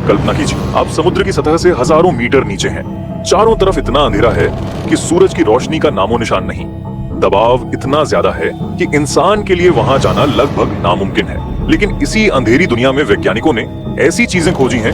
कल्पना कीजिए, आप समुद्र की सतह से हजारों मीटर नीचे हैं। चारों तरफ इतना अंधेरा है कि सूरज की रोशनी का नामो निशान नहीं। दबाव इतना ज्यादा है कि इंसान के लिए वहां जाना लगभग नामुमकिन है। लेकिन इसी अंधेरी दुनिया में वैज्ञानिकों ने ऐसी चीजें खोजी हैं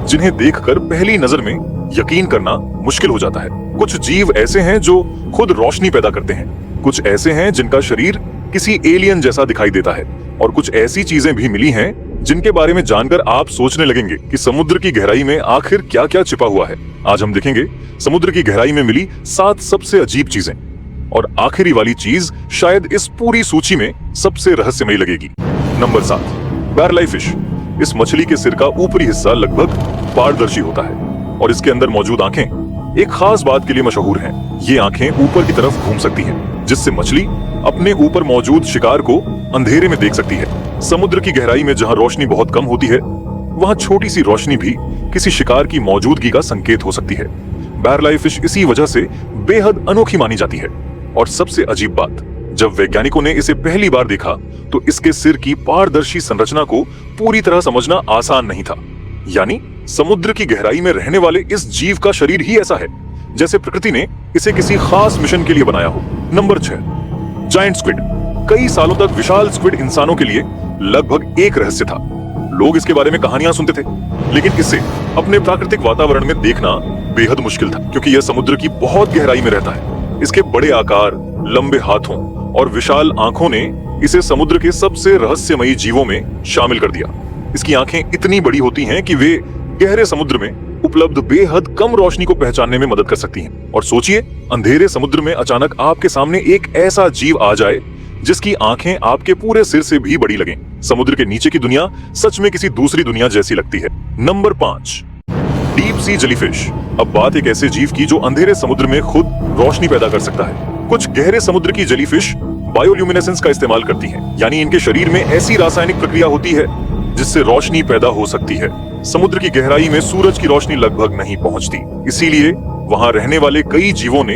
जिन्हें देखकर पहली नजर में यकीन करना मुश्किल हो जाता है। कुछ जीव ऐसे हैं जो खुद रोशनी पैदा करते हैं, कुछ ऐसे हैं जिनका शरीर किसी एलियन जैसा दिखाई देता है, और कुछ ऐसी चीजें भी मिली हैं जिनके बारे में जानकर आप सोचने लगेंगे कि समुद्र की गहराई में आखिर क्या क्या छिपा हुआ है। आज हम देखेंगे समुद्र की गहराई में मिली 7 सबसे अजीब चीजें, और आखिरी वाली चीज शायद इस पूरी सूची में सबसे रहस्यमयी लगेगी। Number 7, barreleye fish. इस मछली के सिर का ऊपरी हिस्सा लगभग पारदर्शी होता है, और इसके अंदर मौजूद आंखें एक खास बात के लिए मशहूर हैं। ये आंखें ऊपर की तरफ घूम सकती हैं, जिससे मछली अपने ऊपर मौजूद शिकार को अंधेरे में देख सकती है। समुद्र की गहराई में जहां रोशनी बहुत कम होती है, वहां छोटी सी रोशनी भी किसी शिकार की मौजूदगी का संकेत हो सकती है। बैरलाई फिश इसी वजह से बेहद अनोखी मानी जाती है। और सबसे अजीब बात, जब वैज्ञानिकों ने इसे पहली बार देखा तो इसके सिर की पारदर्शी संरचना को पूरी तरह समझना आसान नहीं था। यानी समुद्र की गहराई में रहने वाले इस जीव का शरीर ही ऐसा है जैसे प्रकृति ने इसे किसी खास मिशन के लिए बनाया हो। Number 6, giant squid. कई सालों तक विशाल स्क्विड इंसानों के लिए लगभग एक रहस्य था। लोग इसके बारे में कहानियां सुनते थे, लेकिन इसे अपने प्राकृतिक वातावरण में देखना बेहद मुश्किल था, क्योंकि यह समुद्र की बहुत गहराई में रहता है। इसके बड़े आकार, लंबे हाथों और विशाल आंखों ने इसे समुद्र के सबसे रहस्यमयी जीवों में शामिल कर दिया। इसकी आंखें इतनी बड़ी होती हैं कि वे गहरे समुद्र में उपलब्ध बेहद कम रोशनी को पहचानने में मदद कर सकती हैं। और सोचिए, अंधेरे समुद्र में अचानक आपके सामने एक ऐसा जीव आ जाए जिसकी आंखें आपके पूरे सिर से भी बड़ी लगें। समुद्र के नीचे की दुनिया सच में किसी दूसरी दुनिया जैसी लगती है। Number 5, deep sea jellyfish. अब बात एक ऐसे जीव की जो अंधेरे समुद्र में खुद रोशनी पैदा कर सकता है। कुछ गहरे समुद्र की जेलीफिश बायोल्यूमिनेसेंस का इस्तेमाल करती हैं, यानी इनके शरीर में ऐसी रासायनिक प्रक्रिया होती है जिससे रोशनी पैदा हो सकती है। समुद्र की गहराई में सूरज की रोशनी लगभग नहीं पहुंचती, इसीलिए वहां रहने वाले कई जीवों ने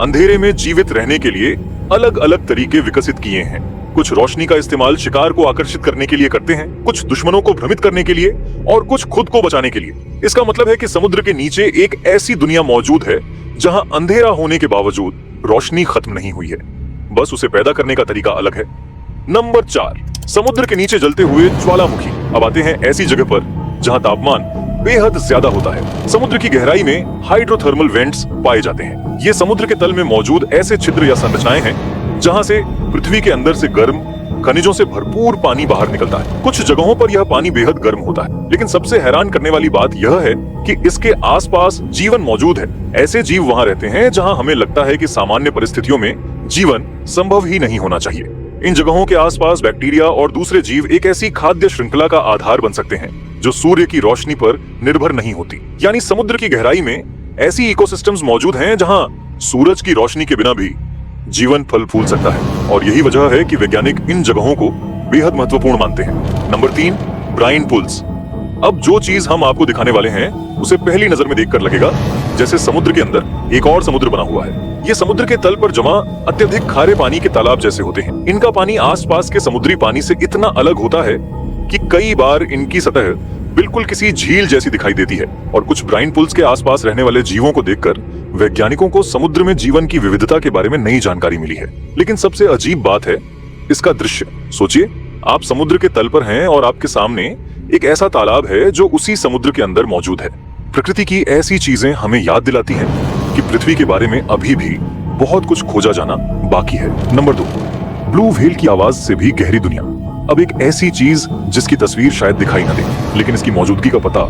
अंधेरे में जीवित रहने के लिए अलग अलग तरीके विकसित किए हैं। कुछ रोशनी का इस्तेमाल शिकार को आकर्षित करने के लिए करते हैं, कुछ दुश्मनों को भ्रमित करने के लिए, और कुछ खुद को बचाने के लिए। इसका मतलब है कि समुद्र के नीचे एक ऐसी दुनिया मौजूद है जहां अंधेरा होने के बावजूद रोशनी खत्म नहीं हुई है, बस उसे पैदा करने का तरीका अलग है। नंबर 4, समुद्र के नीचे जलते हुए ज्वालामुखी। अब आते हैं ऐसी जगह पर जहां तापमान बेहद ज्यादा होता है। समुद्र की गहराई में हाइड्रोथर्मल वेंट्स पाए जाते हैं। ये समुद्र के तल में मौजूद ऐसे छिद्र या संरचनाएं हैं जहां से पृथ्वी के अंदर से गर्म खनिजों से भरपूर पानी बाहर निकलता है। कुछ जगहों पर यह पानी बेहद गर्म होता है, लेकिन सबसे हैरान करने वाली बात यह है कि इसके आसपास जीवन मौजूद है। ऐसे जीव वहां रहते हैं जहां हमें लगता है कि सामान्य परिस्थितियों में जीवन संभव ही नहीं होना चाहिए। इन जगहों के आसपास बैक्टीरिया और दूसरे जीव एक ऐसी खाद्य श्रृंखला का आधार बन सकते हैं जो सूर्य की रोशनी पर निर्भर नहीं होती। यानी समुद्र की गहराई में ऐसी इकोसिस्टम्स मौजूद हैं जहां सूरज की रोशनी के बिना भी जीवन फल फूल सकता है। और यही वजह है कि वैज्ञानिक इन जगहों को बेहद महत्वपूर्ण मानते हैं। Number 3, brine pools. अब जो चीज हम आपको दिखाने वाले हैं उसे पहली नजर में देखकर लगेगा जैसे समुद्र के अंदर एक और समुद्र बना हुआ है। ये समुद्र के तल पर जमा अत्यधिक खारे पानी के तालाब जैसे होते हैं। इनका पानी आसपास के समुद्री पानी से इतना अलग होता है कि कई बार इनकी सतह बिल्कुल किसी झील जैसी दिखाई देती है। और कुछ ब्राइन पूल्स के आसपास रहने वाले जीवों को देखकर वैज्ञानिकों को समुद्र में जीवन की विविधता के बारे में नई जानकारी मिली है। लेकिन सबसे अजीब बात है इसका दृश्य। सोचिए, आप समुद्र के तल पर हैं और आपके सामने एक ऐसा तालाब है जो उसी समुद्र के अंदर मौजूद है। प्रकृति की ऐसी चीजें हमें याद दिलाती हैं कि पृथ्वी के बारे में अभी भी बहुत कुछ खोजा जाना बाकी है। नंबर 2, ब्लू व्हेल की आवाज से भी गहरी दुनिया। अब एक ऐसी चीज जिसकी तस्वीर शायद दिखाई न दे, लेकिन इसकी मौजूदगी का पता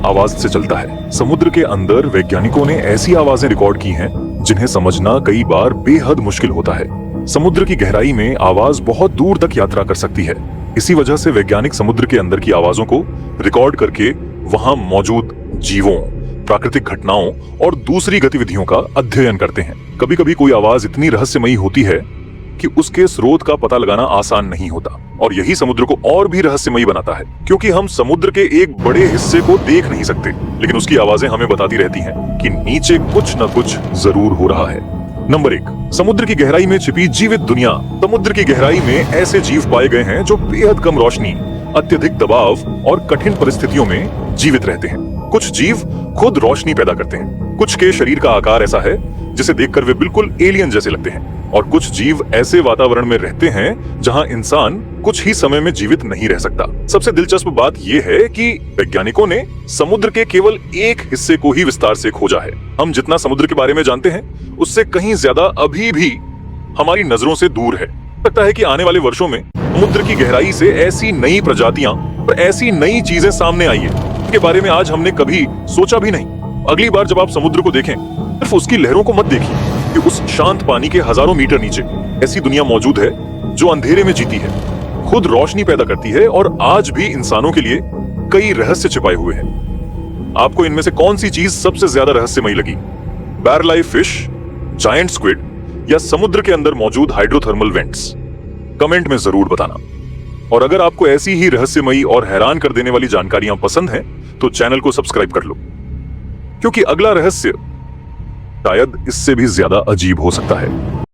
आवाज से चलता है। समुद्र के अंदर वैज्ञानिकों ने ऐसी आवाजें रिकॉर्ड की हैं जिन्हें समझना कई बार बेहद मुश्किल होता है। समुद्र की गहराई में आवाज बहुत दूर तक यात्रा कर सकती है। इसी वजह से वैज्ञानिक समुद्र के अंदर की आवाजों को रिकॉर्ड करके वहां मौजूद जीवों, प्राकृतिक घटनाओं और दूसरी गतिविधियों का अध्ययन करते हैं। कभी कभी कोई आवाज इतनी रहस्यमयी होती है कि उसके स्रोत का पता लगाना आसान नहीं होता, और यही समुद्र को और भी रहस्यमयी बनाता है, क्योंकि हम समुद्र के एक बड़े हिस्से को देख नहीं सकते, लेकिन उसकी आवाजें हमें बताती रहती हैं कि नीचे कुछ न कुछ जरूर हो रहा है। नंबर 1, समुद्र की गहराई में छिपी जीवित दुनिया। समुद्र की गहराई में ऐसे जीव पाए गए हैं जो बेहद कम रोशनी अत्यधिक दबाव और कठिन परिस्थितियों में जीवित रहते हैं। कुछ जीव खुद रोशनी पैदा करते हैं। कुछ के शरीर का आकार ऐसा है जिसे देखकर वे बिल्कुल एलियन जैसे लगते हैं, और कुछ जीव ऐसे वातावरण में रहते हैं जहां इंसान कुछ ही समय में जीवित नहीं रह सकता। सबसे दिलचस्प बात यह है कि वैज्ञानिकों ने समुद्र के केवल एक हिस्से को ही विस्तार से खोजा है। हम जितना समुद्र के बारे में जानते हैं उससे कहीं ज्यादा अभी भी हमारी नजरों से दूर है। लगता है कि आने वाले वर्षों में समुद्र की गहराई से ऐसी नई प्रजातियां और ऐसी नई चीजें सामने आई है जिनके बारे में आज हमने कभी सोचा भी नहीं। अगली बार जब आप समुद्र को देखें, सिर्फ उसकी लहरों को मत देखिए कि उस शांत पानी के हजारों मीटर नीचे ऐसी दुनिया मौजूद है जो अंधेरे में जीती है, खुद रोशनी पैदा करती है, और आज भी इंसानों के लिए कई रहस्य छिपाए हुए हैं। आपको इनमें से कौन सी चीज सबसे ज्यादा रहस्यमयी लगी? बैरलाइफ फिश, जायंट स्क्विड, या समुद्र के अंदर मौजूद हाइड्रोथर्मल वेंट्स? कमेंट में जरूर बताना। और अगर आपको ऐसी ही रहस्यमयी और हैरान कर देने वाली जानकारियां पसंद हैं तो चैनल को सब्सक्राइब कर लो, क्योंकि अगला रहस्य शायद इससे भी ज्यादा अजीब हो सकता है।